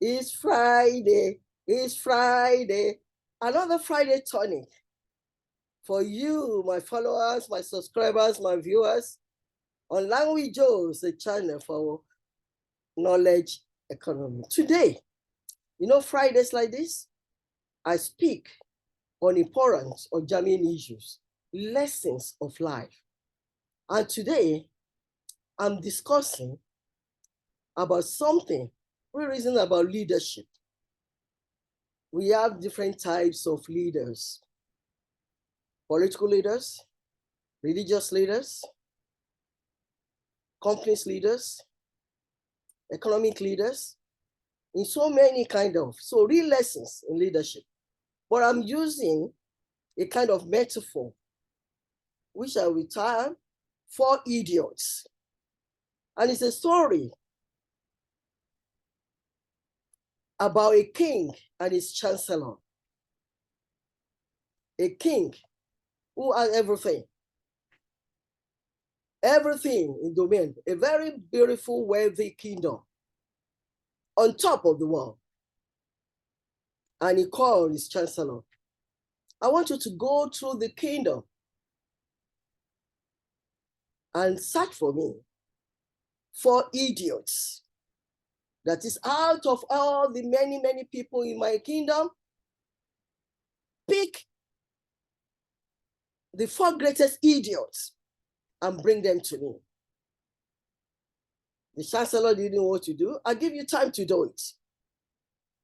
It's Friday. It's Friday. Another Friday tonic for you, my followers, my subscribers, my viewers on Language Joe's, the channel for knowledge economy. Today, Fridays like this, I speak on importance of germane issues, lessons of life. And today, I'm discussing about something, we're reasoning about leadership. We have different types of leaders: political leaders, religious leaders, companies leaders, economic leaders, in so many so real lessons in leadership. But I'm using a kind of metaphor, which I will term 4 idiots. And it's a story about a king and his chancellor. A king who has everything in domain, a very beautiful, wealthy kingdom on top of the world. And he called his chancellor. I want you to go through the kingdom and search for me 4 idiots. That is, out of all the many, many people in my kingdom, pick the 4 greatest idiots and bring them to me. The chancellor didn't know what to do. I'll give you time to do it.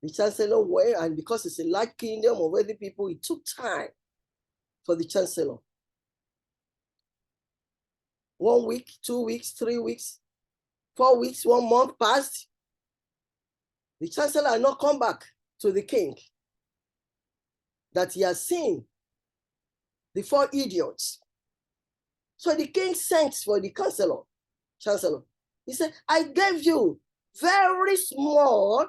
The chancellor went, and because it's a large kingdom of wealthy people, it took time for the chancellor. 1 week, 2 weeks, 3 weeks, 4 weeks, 1 month passed. The chancellor had not come back to the king that he has seen the 4 idiots. So the king sent for the chancellor. He said, I gave you very small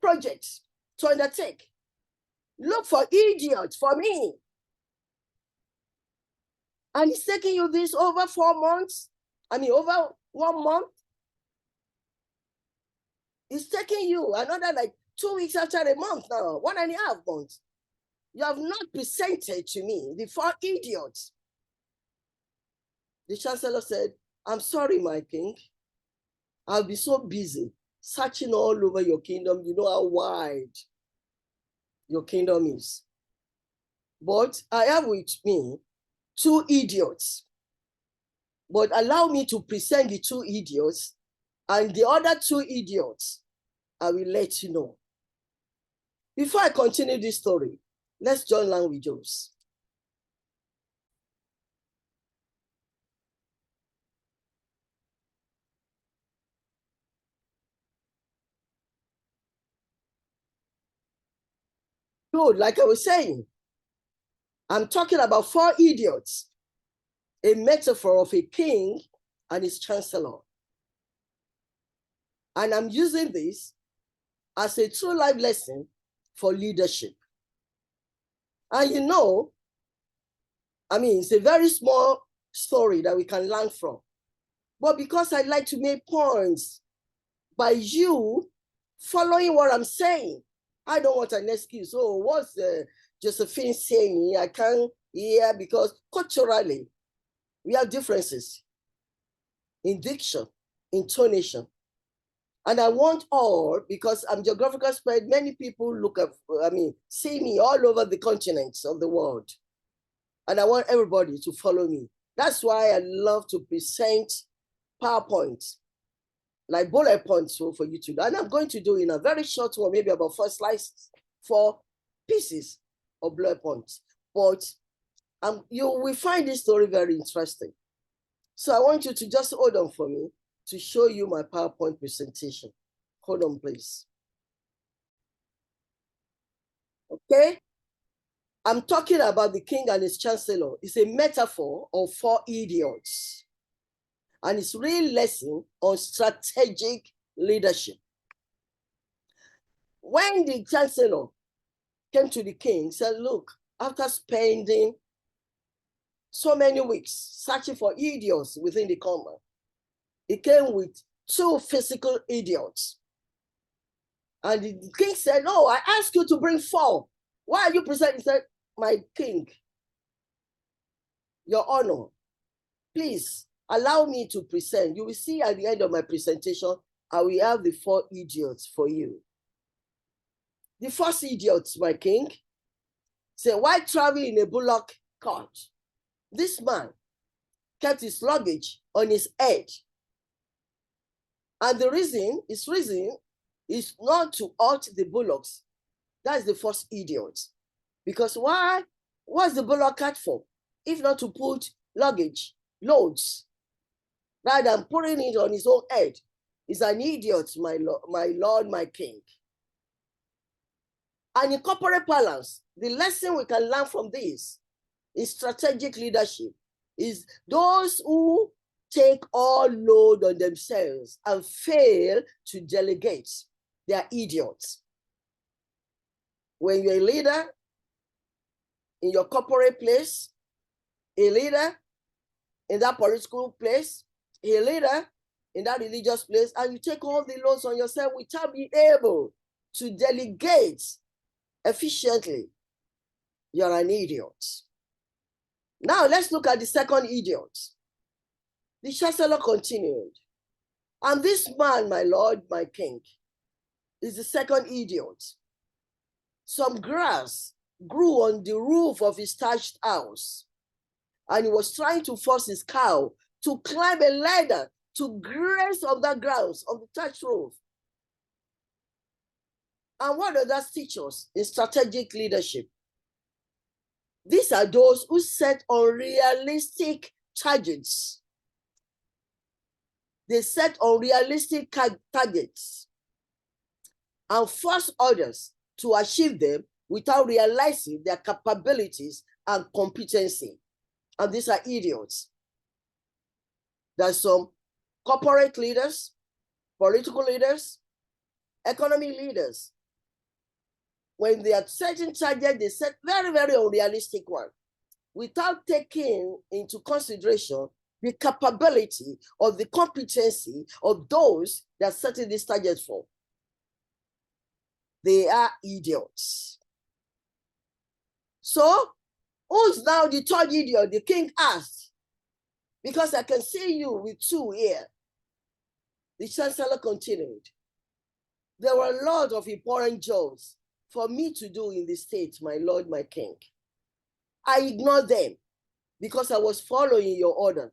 projects to undertake. Look for idiots for me. And it's taking you this over 4 months. Over 1 month. It's taking you another 2 weeks after a month now, 1.5 months. You have not presented to me the 4 idiots. The chancellor said, I'm sorry, my king. I'll be so busy searching all over your kingdom. You know how wide your kingdom is. But I have with me 2 idiots. But allow me to present the 2 idiots, and the other 2 idiots, I will let you know. Before I continue this story, let's join Language Joe's. Good, like I was saying, I'm talking about 4 idiots, a metaphor of a king and his chancellor. And I'm using this as a true life lesson for leadership. And it's a very small story that we can learn from. But because I like to make points by you following what I'm saying, I don't want an excuse. Oh, what's Josephine saying? I can't hear, because culturally, we have differences in diction, intonation. And I want all, because I'm geographical spread, many people see me all over the continents of the world. And I want everybody to follow me. That's why I love to present PowerPoint, like bullet points for you to do. And I'm going to do in a very short one, maybe about 4 slices, 4 pieces of bullet points. But you will find this story very interesting. So I want you to just hold on for me to show you my PowerPoint presentation. Hold on, please. Okay? I'm talking about the king and his chancellor. It's a metaphor of 4 idiots. And it's real lesson on strategic leadership. When the chancellor came to the king, said, look, after spending so many weeks searching for idiots within the command, he came with 2 physical idiots. And the king said, no, I asked you to bring 4. Why are you presenting? He said, my king, your honor, please allow me to present. You will see at the end of my presentation, I will have the 4 idiots for you. The first idiot, my king, said, why travel in a bullock cart? This man kept his luggage on his head. And the reason is not to hurt the bullocks. That's the first idiot. Because why? What's the bullock cart for? If not to put luggage, loads, rather than putting it on his own head. He's an idiot, my lord, my king. And in corporate balance, the lesson we can learn from this is strategic leadership is those who take all load on themselves and fail to delegate. They are idiots. When you're a leader in your corporate place, a leader in that political place, a leader in that religious place, and you take all the loads on yourself without being able to delegate efficiently, you're an idiot. Now let's look at the second idiot. The chancellor continued, and this man, my lord, my king, is the second idiot. Some grass grew on the roof of his thatched house, and he was trying to force his cow to climb a ladder to graze on the grounds of the thatched roof. And what does that teach us in strategic leadership? These are those who set unrealistic targets. They set unrealistic targets and force others to achieve them without realizing their capabilities and competency. And these are idiots. There's some corporate leaders, political leaders, economic leaders. When they are setting targets, they set very, very unrealistic ones without taking into consideration the capability or the competency of those that are setting these targets for. They are idiots. So, who's now the third idiot? The king asked, because I can see you with 2 here. The chancellor continued, there were a lot of important jobs for me to do in the state, my lord, my king. I ignored them because I was following your order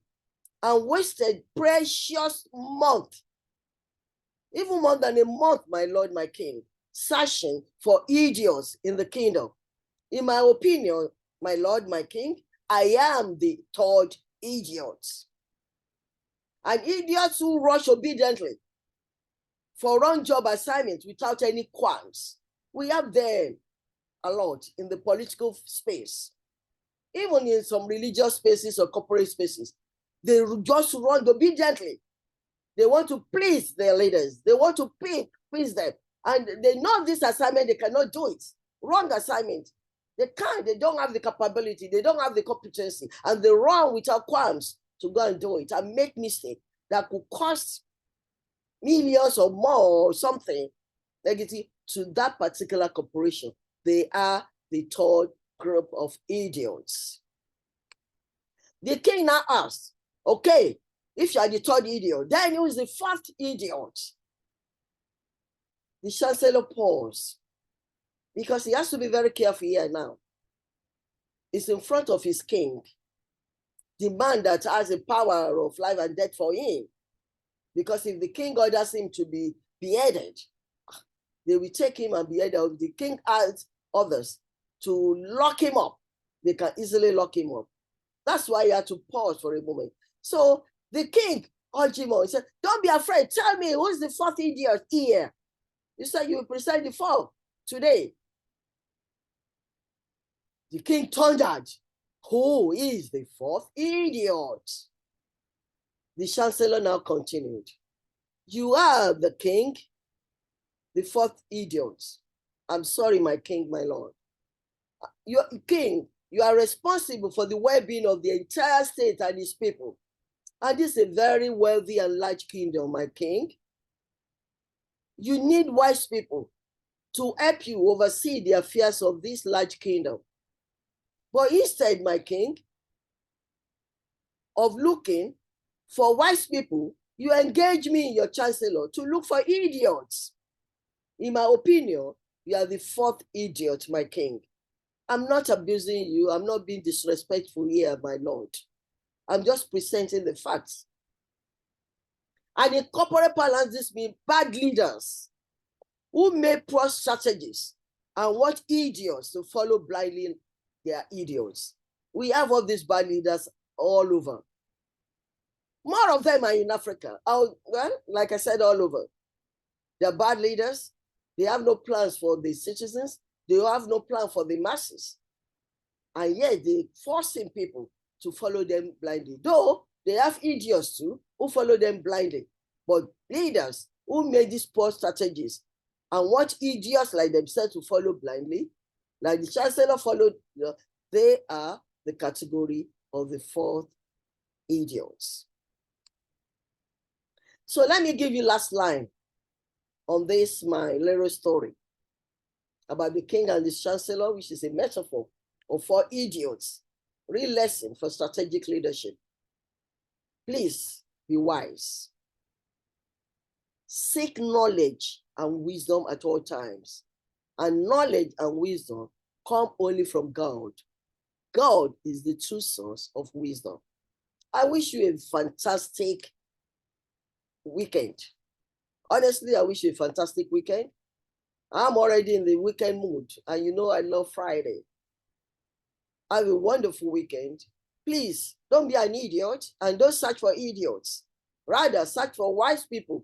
and wasted precious months, even more than a month, my lord, my king, searching for idiots in the kingdom. In my opinion, my lord, my king, I am the third idiot. An idiot who rush obediently for wrong job assignments without any qualms. We have them a lot in the political space. Even in some religious spaces or corporate spaces, they just run obediently. They want to please their leaders. They want to please them. And they know this assignment, they cannot do it. Wrong assignment. They can't, they don't have the capability, they don't have the competency, and they run without qualms to go and do it and make mistakes that could cost millions or more or something negative to that particular corporation. They are the third group of idiots. The king now asked, okay, if you are the third idiot, then who is the fourth idiot? The chancellor paused because he has to be very careful here now. It's in front of his king, the man that has the power of life and death for him. Because if the king orders him to be beheaded, they will take him and behead him. If the king asks others to lock him up, they can easily lock him up. That's why you have to pause for a moment. So the king urged him on. He said, don't be afraid. Tell me, who's the fourth idiot here? You said you will present the fourth today. The king thundered, who is the fourth idiot? The chancellor now continued, you are the king, the fourth idiot. I'm sorry, my king, my lord. You're king, you are responsible for the well-being of the entire state and its people. And this is a very wealthy and large kingdom, my king. You need wise people to help you oversee the affairs of this large kingdom. But instead, my king, of looking for wise people, you engage me in your chancellor to look for idiots. In my opinion, you are the fourth idiot, my king. I'm not abusing you. I'm not being disrespectful here, my lord. I'm just presenting the facts. And in corporate parlance, this means bad leaders who make poor strategies and want idiots to follow blindly. They are idiots. We have all these bad leaders all over. More of them are in Africa. Well, like I said, all over. They're bad leaders. They have no plans for the citizens. They have no plan for the masses. And yet they're forcing people to follow them blindly. Though they have idiots too who follow them blindly. But leaders who made these poor strategies and want idiots like themselves to follow blindly, like the Chancellor followed, they are the category of the fourth idiots. So let me give you last line on this, my little story about the king and his chancellor, which is a metaphor of four idiots. Real lesson for strategic leadership. Please be wise. Seek knowledge and wisdom at all times. And knowledge and wisdom come only from God. God is the true source of wisdom. I wish you a fantastic weekend. Honestly, I wish you a fantastic weekend. I'm already in the weekend mood, and you know I love Friday. Have a wonderful weekend. Please, don't be an idiot and don't search for idiots. Rather, search for wise people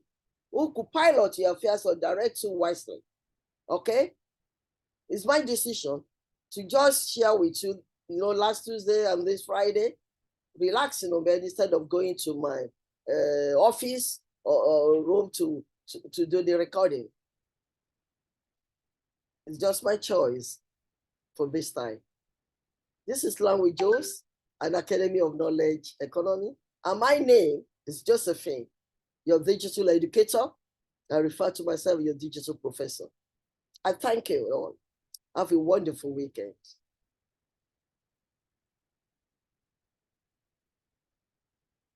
who could pilot your affairs or direct you wisely. Okay? It's my decision to just share with you, last Tuesday and this Friday, relaxing on bed instead of going to my office or room to do the recording. It's just my choice for this time. This is Language Joes, an Academy of Knowledge Economy. And my name is Josephine, your digital educator. I refer to myself as your digital professor. I thank you all. Have a wonderful weekend.